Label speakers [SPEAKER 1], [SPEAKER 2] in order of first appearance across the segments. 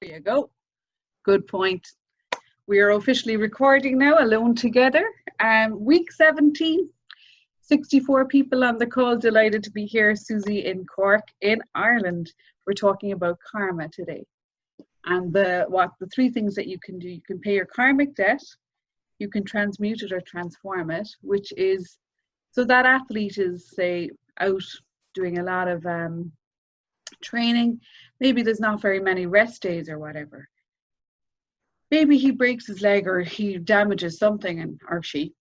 [SPEAKER 1] you go. Good point. We are officially recording now, alone together. Week 17, 64 people on the call. Delighted to be here. Susie in Cork, in Ireland. We're talking about karma today. And the three things that you can do. You can pay your karmic debt, you can transmute it or transform it, which is, so that athlete is, say, out doing a lot of training. Maybe there's not very many rest days or whatever. Maybe he breaks his leg or he damages something, or she,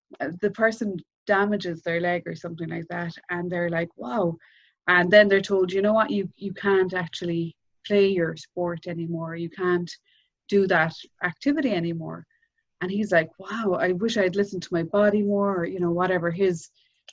[SPEAKER 1] the person damages their leg or something like that, and they're like, wow. And then they're told, you know what, you can't actually play your sport anymore. You can't do that activity anymore. And he's like, wow, I wish I'd listened to my body more, or, you know, whatever his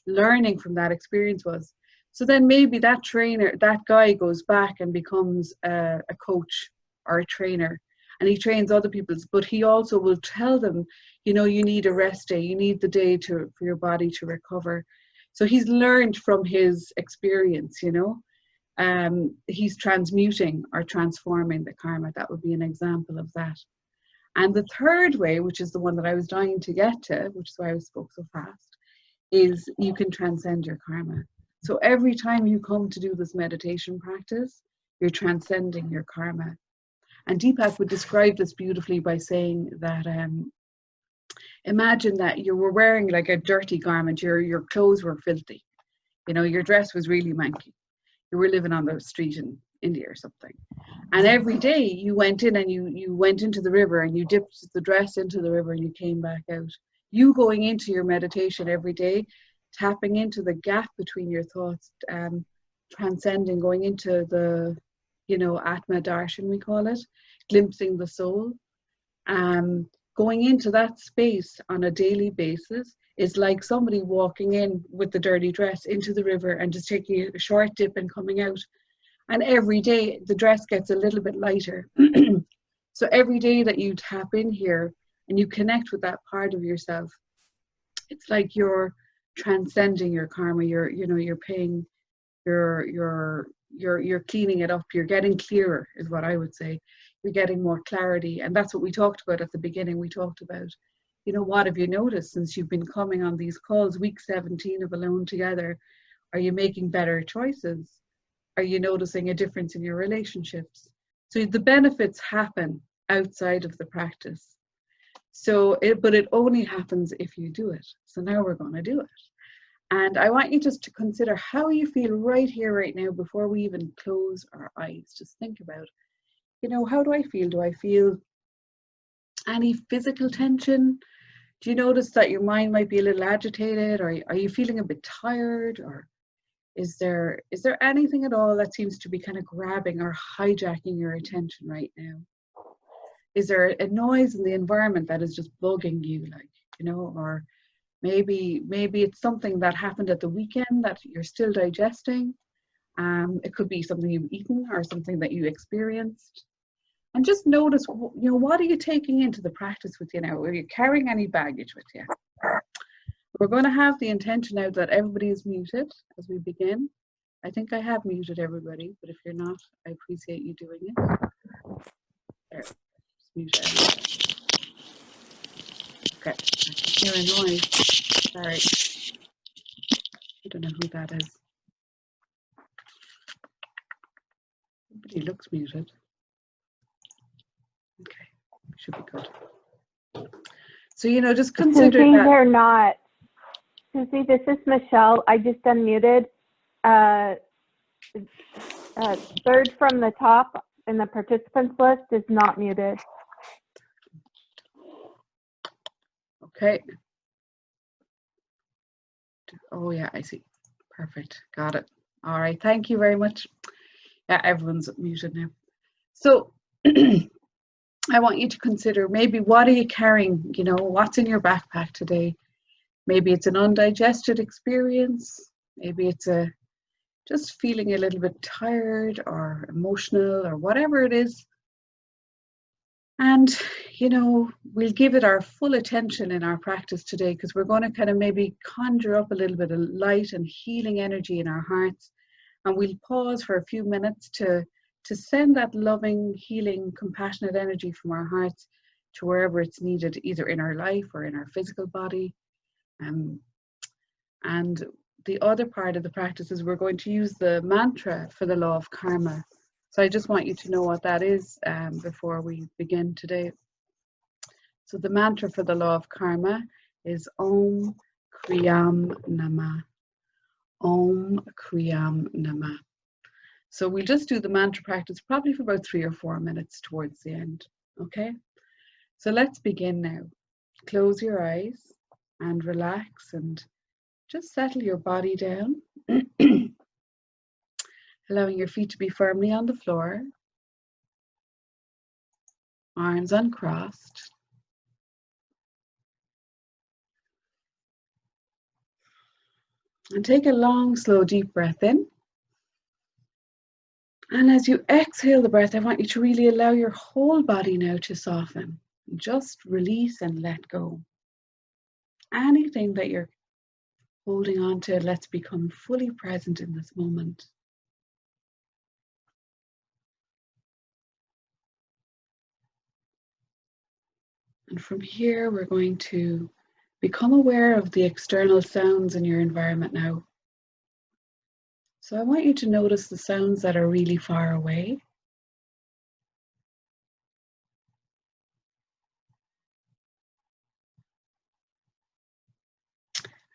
[SPEAKER 1] learning from that experience was. So then maybe that trainer, that guy goes back and becomes a coach or a trainer, and he trains other people, but he also will tell them, you know, you need a rest day, you need the day for your body to recover. So he's learned from his experience, you know. He's transmuting or transforming the karma. That would be an example of that. And the third way, which is the one that I was dying to get to, which is why I spoke so fast, is you can transcend your karma. So every time you come to do this meditation practice, you're transcending your karma. And Deepak would describe this beautifully by saying that, imagine that you were wearing like a dirty garment, your clothes were filthy, you know, your dress was really manky. You were living on the street in India or something. And every day you went in and you went into the river and you dipped the dress into the river and you came back out. You going into your meditation every day, tapping into the gap between your thoughts, transcending, going into the, you know, Atma Darshan, we call it, glimpsing the soul. Going into that space on a daily basis is like somebody walking in with the dirty dress into the river and just taking a short dip and coming out. And every day the dress gets a little bit lighter. So every day that you tap in here and you connect with that part of yourself, it's like you're transcending your karma. You're paying, you're cleaning it up. You're getting clearer, is what I would say. You're getting more clarity. And that's what we talked about at the beginning. We talked about, you know, what have you noticed since you've been coming on these calls, week 17 of Alone Together? Are you making better choices? Are you noticing a difference in your relationships? So the benefits happen outside of the practice. So, but it only happens if you do it. So now we're going to do it. And I want you just to consider how you feel right here, right now, before we even close our eyes. Just think about, you know, how do I feel? Do I feel any physical tension? Do you notice that your mind might be a little agitated? Or are you feeling a bit tired? Or is there anything at all that seems to be kind of grabbing or hijacking your attention right now? Is there a noise in the environment that is just bugging you, like, you know, or maybe it's something that happened at the weekend that you're still digesting. It could be something you've eaten or something that you experienced. And just notice, you know, what are you taking into the practice with you now? Are you carrying any baggage with you? We're going to have the intention now that everybody is muted as we begin. I think I have muted everybody, but if you're not, I appreciate you doing it. There, just mute everybody. Okay, I can hear a noise. Sorry. I don't know who that is. Nobody looks muted. Okay, should be good. So, you know, just consider
[SPEAKER 2] Susie,
[SPEAKER 1] that.
[SPEAKER 2] they're not. Susie, this is Michelle. I just unmuted. Third from the top in the participants list is not muted.
[SPEAKER 1] Okay. Oh yeah, I see. Perfect. Got it. All right. Thank you very much. Yeah, everyone's muted now. So I want you to consider, maybe what are you carrying? You know, what's in your backpack today? Maybe it's an undigested experience. Maybe it's just feeling a little bit tired or emotional or whatever it is. And, you know, we'll give it our full attention in our practice today, because we're going to kind of maybe conjure up a little bit of light and healing energy in our hearts. And we'll pause for a few minutes to to send that loving, healing, compassionate energy from our hearts to wherever it's needed, either in our life or in our physical body. And the other part of the practice is we're going to use the mantra for the law of karma. So I just want you to know what that is before we begin today. So the mantra for the law of karma is Om Kriyam Namah. Om Kriyam Namah. So we'll just do the mantra practice probably for about 3 or 4 minutes towards the end. Okay? So let's begin now. Close your eyes and relax and just settle your body down, allowing your feet to be firmly on the floor, arms uncrossed. And take a long, slow, deep breath in. And as you exhale the breath, I want you to really allow your whole body now to soften. Just release and let go. Anything that you're holding on to, let's become fully present in this moment. And from here, we're going to become aware of the external sounds in your environment now. So I want you to notice the sounds that are really far away.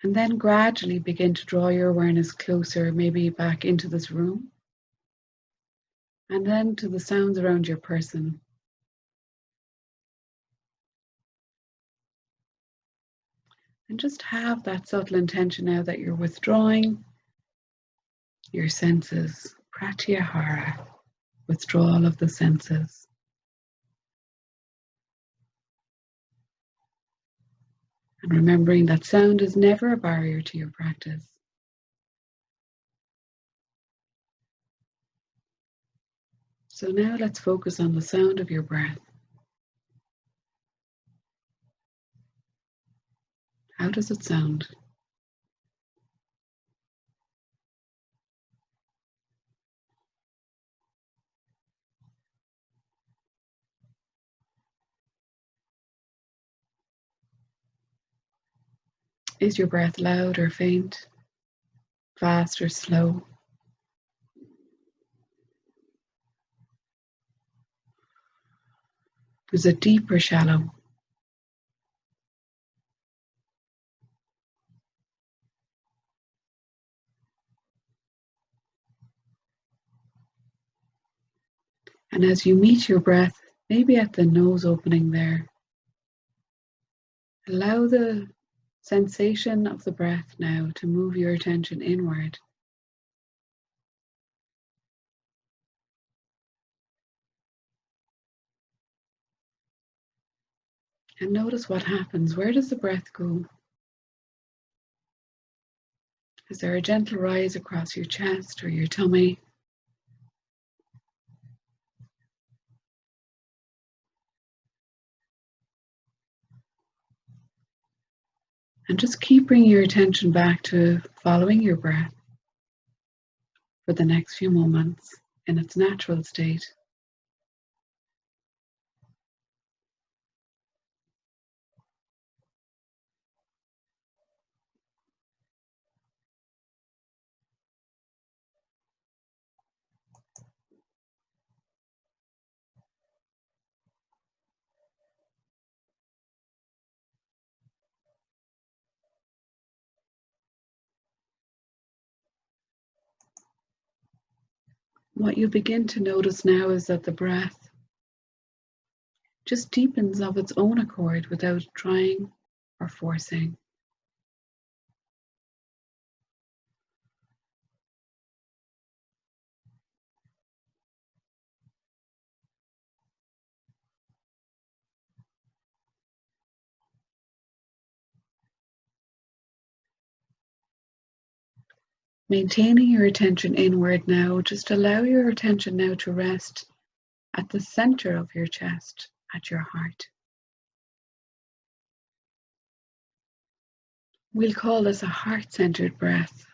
[SPEAKER 1] And then gradually begin to draw your awareness closer, maybe back into this room. And then to the sounds around your person. And just have that subtle intention now that you're withdrawing your senses. Pratyahara, withdrawal of the senses. And remembering that sound is never a barrier to your practice. So now let's focus on the sound of your breath. How does it sound? Is your breath loud or faint? Fast or slow? Is it deep or shallow? And as you meet your breath, maybe at the nose opening there, allow the sensation of the breath now to move your attention inward. And notice what happens. Where does the breath go? Is there a gentle rise across your chest or your tummy? And just keep bringing your attention back to following your breath for the next few moments in its natural state. What you begin to notice now is that the breath just deepens of its own accord without trying or forcing. Maintaining your attention inward now, just allow your attention now to rest at the center of your chest, at your heart. We'll call this a heart-centered breath.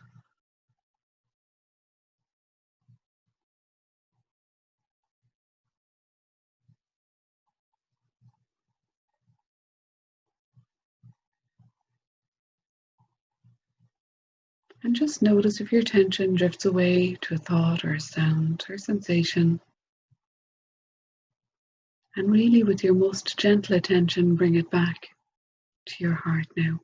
[SPEAKER 1] And just notice if your attention drifts away to a thought or a sound or sensation. And really, with your most gentle attention, bring it back to your heart now.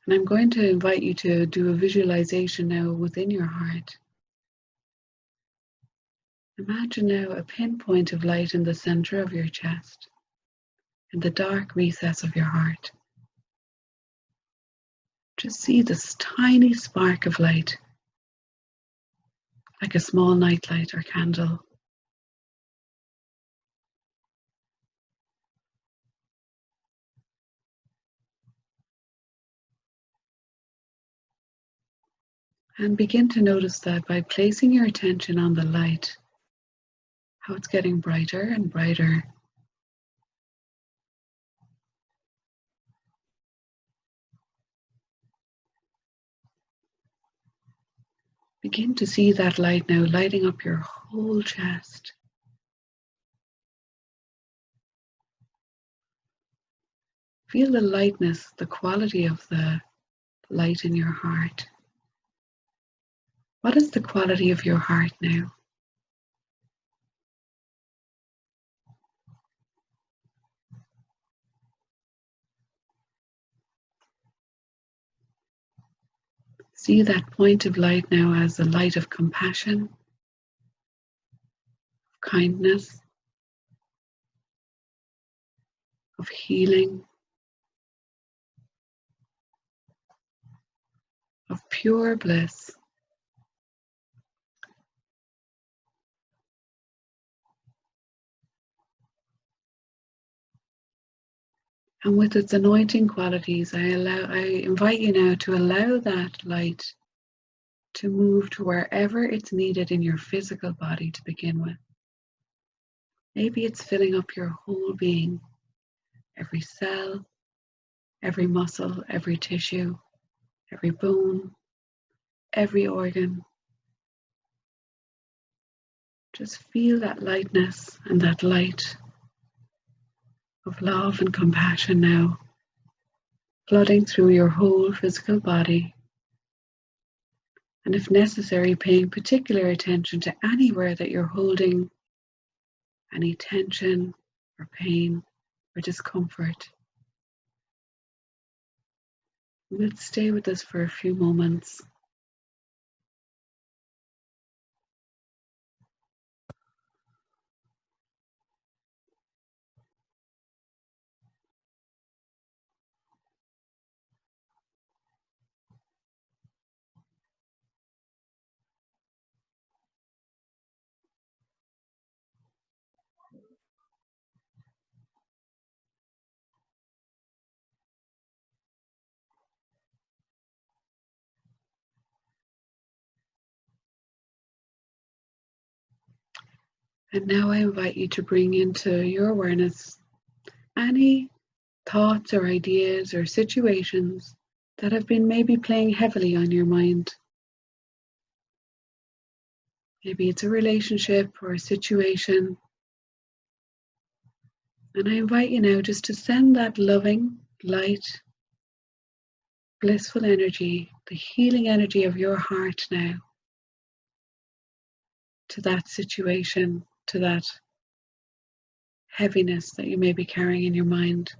[SPEAKER 1] And I'm going to invite you to do a visualization now within your heart. Imagine now a pinpoint of light in the center of your chest, in the dark recess of your heart. Just see this tiny spark of light, like a small nightlight or candle. And begin to notice that by placing your attention on the light, how it's getting brighter and brighter. Begin to see that light now lighting up your whole chest. Feel the lightness, the quality of the light in your heart. What is the quality of your heart now? See that point of light now as a light of compassion, of kindness, of healing, of pure bliss. And with its anointing qualities, I invite you now to allow that light to move to wherever it's needed in your physical body to begin with. Maybe it's filling up your whole being, every cell, every muscle, every tissue, every bone, every organ. Just feel that lightness and that light of love and compassion now flooding through your whole physical body. And if necessary, paying particular attention to anywhere that you're holding any tension or pain or discomfort. We'll stay with this for a few moments. And now I invite you to bring into your awareness any thoughts or ideas or situations that have been maybe playing heavily on your mind. Maybe it's a relationship or a situation. And I invite you now just to send that loving, light, blissful energy, the healing energy of your heart now to that situation, to that heaviness that you may be carrying in your mind.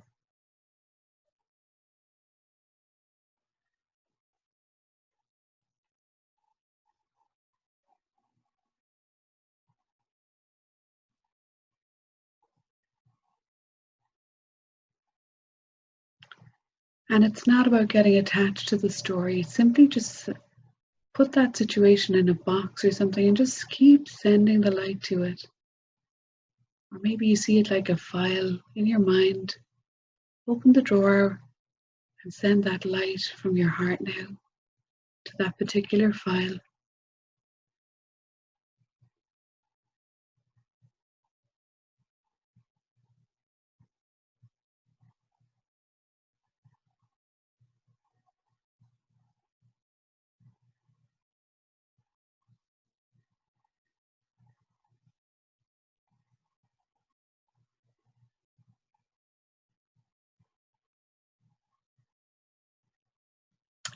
[SPEAKER 1] And it's not about getting attached to the story. Simply just put that situation in a box or something and just keep sending the light to it. Or maybe you see it like a file in your mind. Open the drawer and send that light from your heart now to that particular file.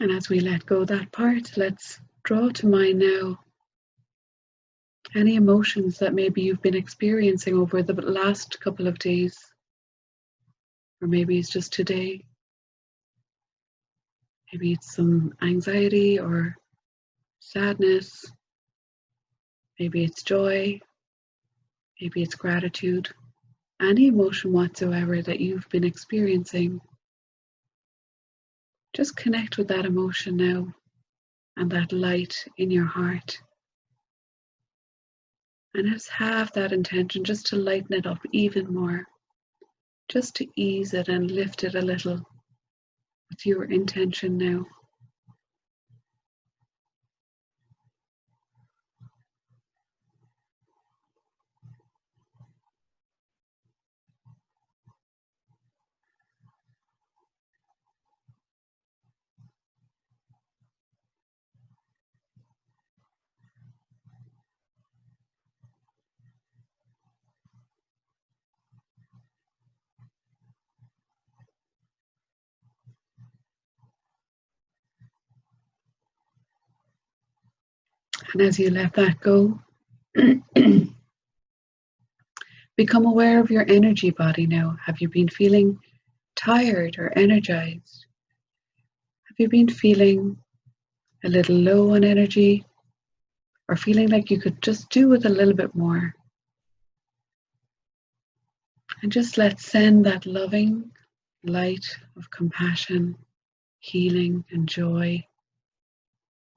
[SPEAKER 1] And as we let go that part, let's draw to mind now any emotions that maybe you've been experiencing over the last couple of days, or maybe it's just today. Maybe it's some anxiety or sadness. Maybe it's joy. Maybe it's gratitude. Any emotion whatsoever that you've been experiencing. Just connect with that emotion now and that light in your heart. And just have that intention just to lighten it up even more. Just to ease it and lift it a little with your intention now. And as you let that go, become aware of your energy body now. Have you been feeling tired or energized? Have you been feeling a little low on energy, or feeling like you could just do with a little bit more? And just let's send that loving light of compassion, healing, and joy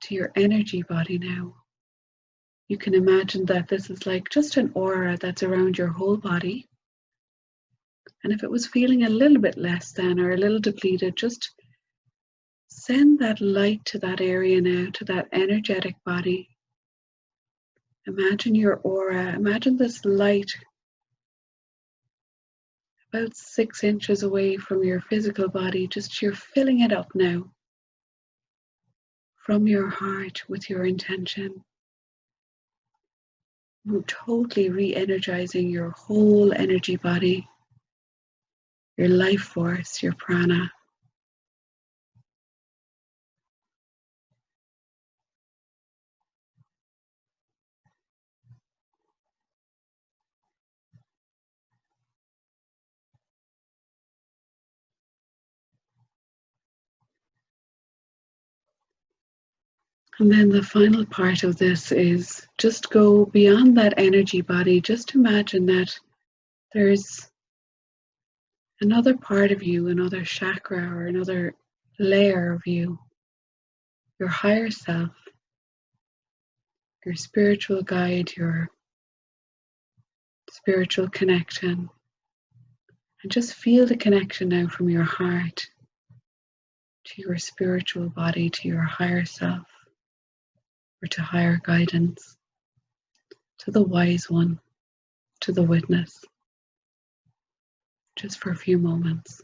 [SPEAKER 1] to your energy body now. You can imagine that this is like just an aura that's around your whole body. And if it was feeling a little bit less than or a little depleted, just send that light to that area now, to that energetic body. Imagine your aura. Imagine this light about 6 inches away from your physical body. Just you're filling it up now from your heart with your intention. You're totally re-energizing your whole energy body, your life force, your prana. And then the final part of this is just go beyond that energy body. Just imagine that there's another part of you, another chakra or another layer of you, your higher self, your spiritual guide, your spiritual connection. And just feel the connection now from your heart to your spiritual body, to your higher self, or to higher guidance, to the wise one, to the witness, just for a few moments.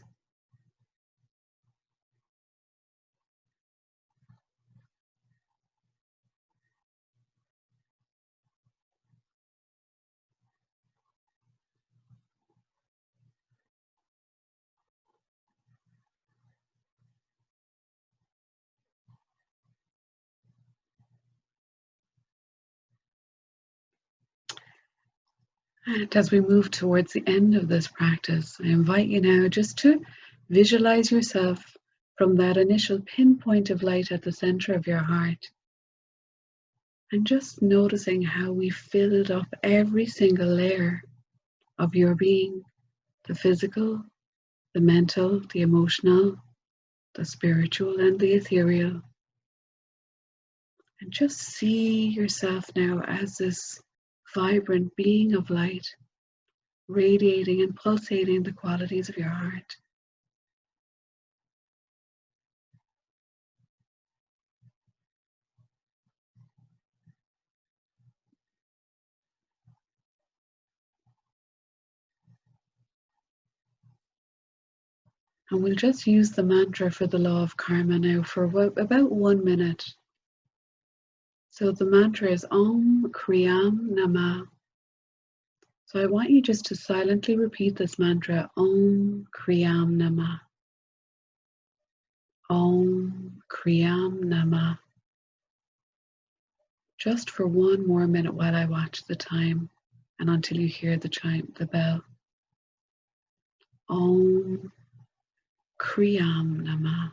[SPEAKER 1] And as we move towards the end of this practice, I invite you now just to visualize yourself from that initial pinpoint of light at the center of your heart. And just noticing how we filled up every single layer of your being, the physical, the mental, the emotional, the spiritual, and the ethereal. And just see yourself now as this vibrant being of light, radiating and pulsating the qualities of your heart. And we'll just use the mantra for the law of karma now for about 1 minute. So the mantra is Om Kriyam Namah. So I want you just to silently repeat this mantra, Om Kriyam Namah. Om Kriyam Namah. Just for one more minute while I watch the time and until you hear the chime, the bell. Om Kriyam Namah.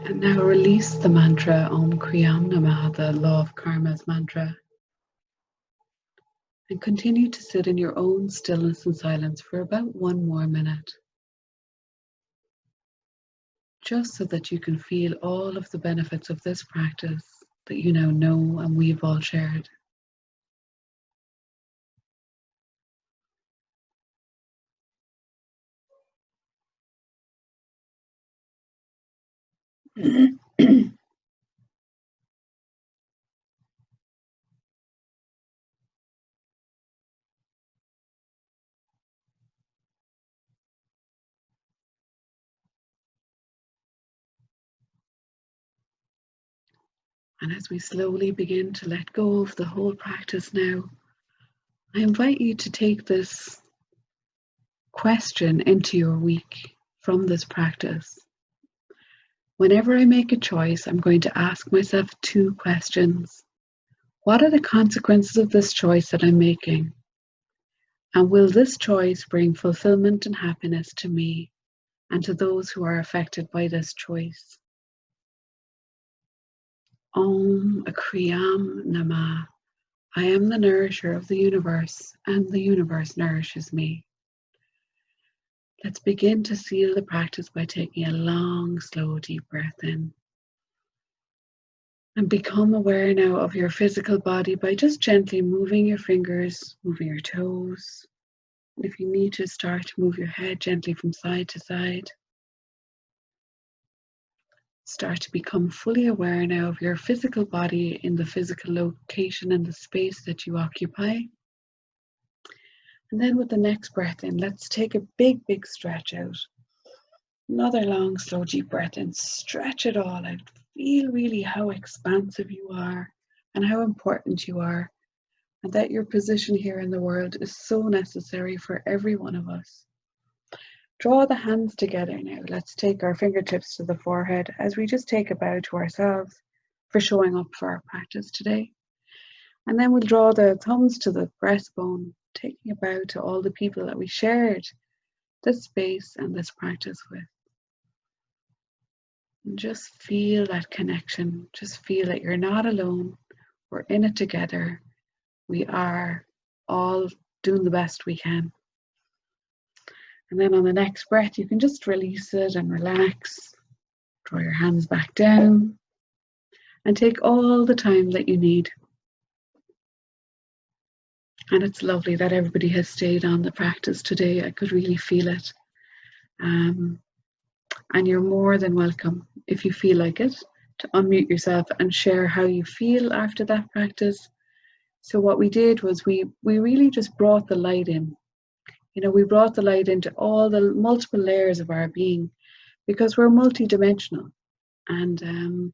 [SPEAKER 1] And now release the mantra Om Kriyam Namah, the law of karma's mantra. And continue to sit in your own stillness and silence for about one more minute. Just so that you can feel all of the benefits of this practice that you now know and we've all shared. And as we slowly begin to let go of the whole practice now, I invite you to take this question into your week from this practice. Whenever I make a choice, I'm going to ask myself two questions. What are the consequences of this choice that I'm making? And will this choice bring fulfillment and happiness to me and to those who are affected by this choice? Om Kriyam Namah. I am the nourisher of the universe, and the universe nourishes me. Let's begin to seal the practice by taking a long, slow, deep breath in. And become aware now of your physical body by just gently moving your fingers, moving your toes. And if you need to start to move your head gently from side to side. Start to become fully aware now of your physical body in the physical location and the space that you occupy. And then with the next breath in, let's take a big, big stretch out. Another long, slow, deep breath in. Stretch it all out. Feel really how expansive you are and how important you are, and that your position here in the world is so necessary for every one of us. Draw the hands together now. Let's take our fingertips to the forehead as we just take a bow to ourselves for showing up for our practice today. And then we'll draw the thumbs to the breastbone, taking a bow to all the people that we shared this space and this practice with. And just feel that connection. Just feel that you're not alone. We're in it together. We are all doing the best we can. And then on the next breath, you can just release it and relax. Draw your hands back down and take all the time that you need. And it's lovely that everybody has stayed on the practice today. I could really feel it. And you're more than welcome, if you feel like it, to unmute yourself and share how you feel after that practice. So what we did was we really just brought the light in. You know, we brought the light into all the multiple layers of our being because we're multidimensional. And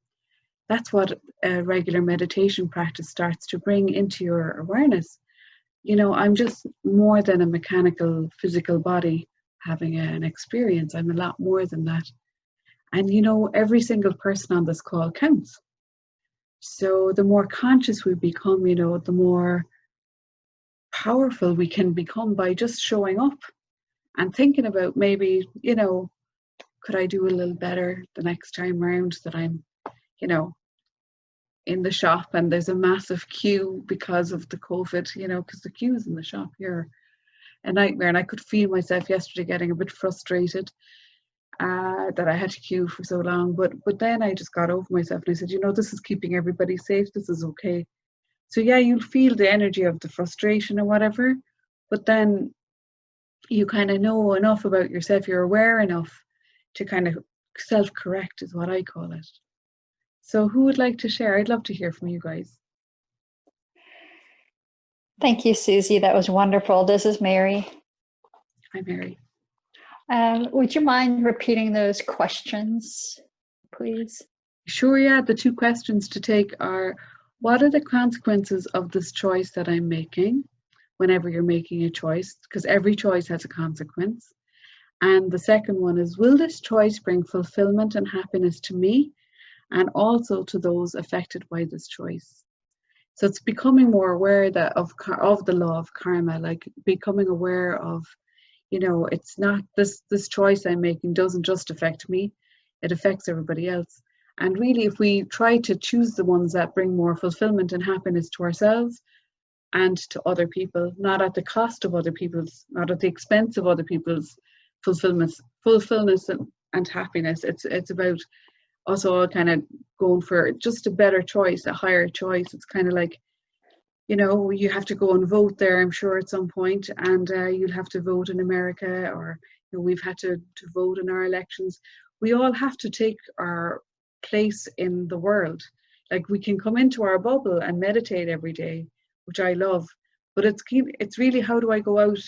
[SPEAKER 1] that's what a regular meditation practice starts to bring into your awareness. You know, I'm just more than a mechanical, physical body having an experience. I'm a lot more than that. And you know, every single person on this call counts. So the more conscious we become, you know, the more powerful we can become by just showing up and thinking about maybe, you know, could I do a little better the next time around that I'm, you know, in the shop and there's a massive queue because of the COVID, you know, because the queues in the shop here a nightmare. And I could feel myself yesterday getting a bit frustrated that I had to queue for so long. But then I just got over myself and I said, you know, this is keeping everybody safe. This is okay. So yeah, you'll feel the energy of the frustration or whatever, but then you kind of know enough about yourself. You're aware enough to kind of self-correct is what I call it. So who would like to share? I'd love to hear from you guys.
[SPEAKER 3] Thank you, Susie. That was wonderful. This is Mary.
[SPEAKER 1] Hi, Mary.
[SPEAKER 3] Would you mind repeating those questions, please?
[SPEAKER 1] Sure, yeah. The 2 questions to take are, what are the consequences of this choice that I'm making whenever you're making a choice? Because every choice has a consequence. And the second one is, will this choice bring fulfillment and happiness to me and also to those affected by this choice? So it's becoming more aware that of the law of karma, like becoming aware of, you know, it's not this choice I'm making doesn't just affect me, it affects everybody else. And really, if we try to choose the ones that bring more fulfillment and happiness to ourselves and to other people, not at the cost of other people's, not at the expense of other people's fulfillment and happiness. It's about us all kind of going for just a better choice, a higher choice. It's kind of like, you know, you have to go and vote there, I'm sure, at some point, and you'll have to vote in America, or you know, we've had to vote in our elections. We all have to take our place in the world. Like, we can come into our bubble and meditate every day, which I love, but it's really, how do I go out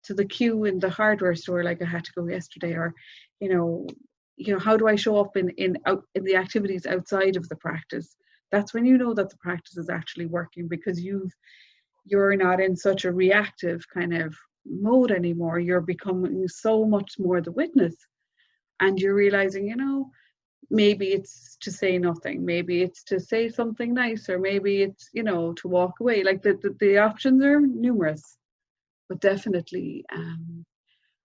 [SPEAKER 1] to the queue in the hardware store like I had to go yesterday, or you know, how do I show up in the activities outside of the practice? That's when you know that the practice is actually working, because you're not in such a reactive kind of mode anymore. You're becoming so much more the witness, and you're realizing, you know, maybe it's to say nothing, maybe it's to say something nice, or maybe it's, you know, to walk away. Like the options are numerous, but definitely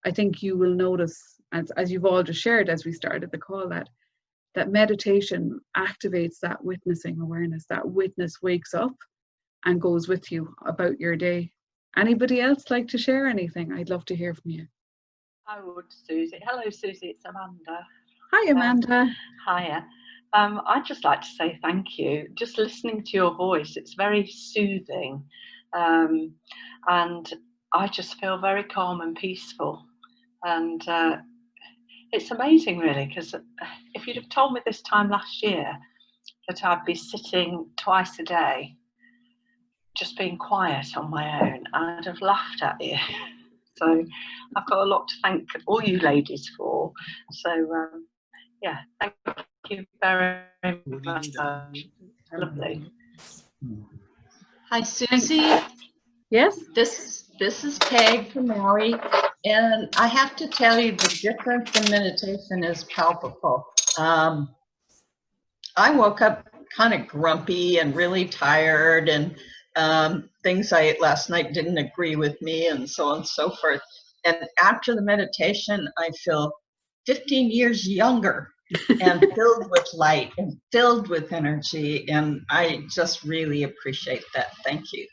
[SPEAKER 1] I think you will notice, as you've all just shared as we started the call, that meditation activates that witnessing awareness. That witness wakes up and goes with you about your day. Anybody else like to share anything? I'd love to hear from you.
[SPEAKER 4] I would, Susie. Hello, Susie. It's Amanda.
[SPEAKER 1] Hi, Amanda.
[SPEAKER 4] Hiya. I'd just like to say thank you. Just listening to your voice, it's very soothing, and I just feel very calm and peaceful. And it's amazing, really, because if you'd have told me this time last year that I'd be sitting twice a day, just being quiet on my own, I'd have laughed at you. So I've got a lot to thank all you ladies for. So yeah, thank you very much. Lovely.
[SPEAKER 5] Hi, Susie.
[SPEAKER 1] Yes?
[SPEAKER 5] This is Peg from Maui, and I have to tell you, the difference in meditation is palpable. I woke up kind of grumpy and really tired, and things I ate last night didn't agree with me, and so on and so forth. And after the meditation, I feel 15 years younger and filled with light and filled with energy, and I just really appreciate that. Thank you.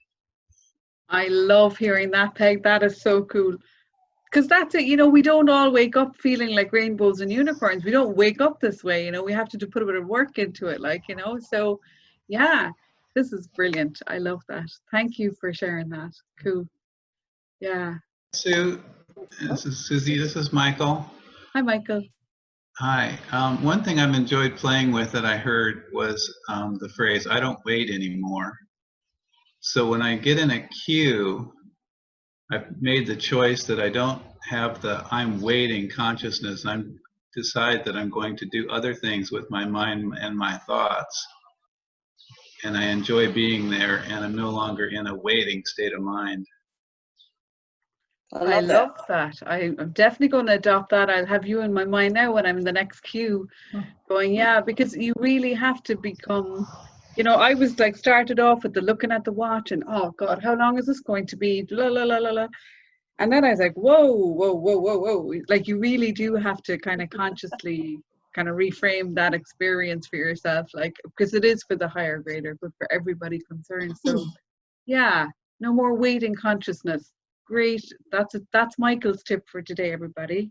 [SPEAKER 1] I love hearing that, Peg. That is so cool. Because that's it, you know, we don't all wake up feeling like rainbows and unicorns. We don't wake up this way, you know, we have to put a bit of work into it, like, you know. So yeah, this is brilliant. I love that. Thank you for sharing that. Cool. Yeah.
[SPEAKER 6] Sue, this is Susie. This is Michael.
[SPEAKER 1] Hi, Michael.
[SPEAKER 6] Hi. One thing I've enjoyed playing with that I heard was the phrase, I don't wait anymore. So when I get in a queue, I've made the choice that I don't have the I'm waiting consciousness. I decide that I'm going to do other things with my mind and my thoughts. And I enjoy being there, and I'm no longer in a waiting state of mind.
[SPEAKER 1] I love that. I'm definitely going to adopt that. I'll have you in my mind now when I'm in the next queue going, yeah, because you really have to become, you know, I was like started off with the looking at the watch and, oh God, how long is this going to be? La, la, la, la, la. And then I was like, whoa, whoa, whoa, whoa, whoa. Like, you really do have to kind of consciously kind of reframe that experience for yourself, like, because it is for the higher grader, but for everybody concerned. So yeah, no more waiting consciousness. Great. That's Michael's tip for today, everybody.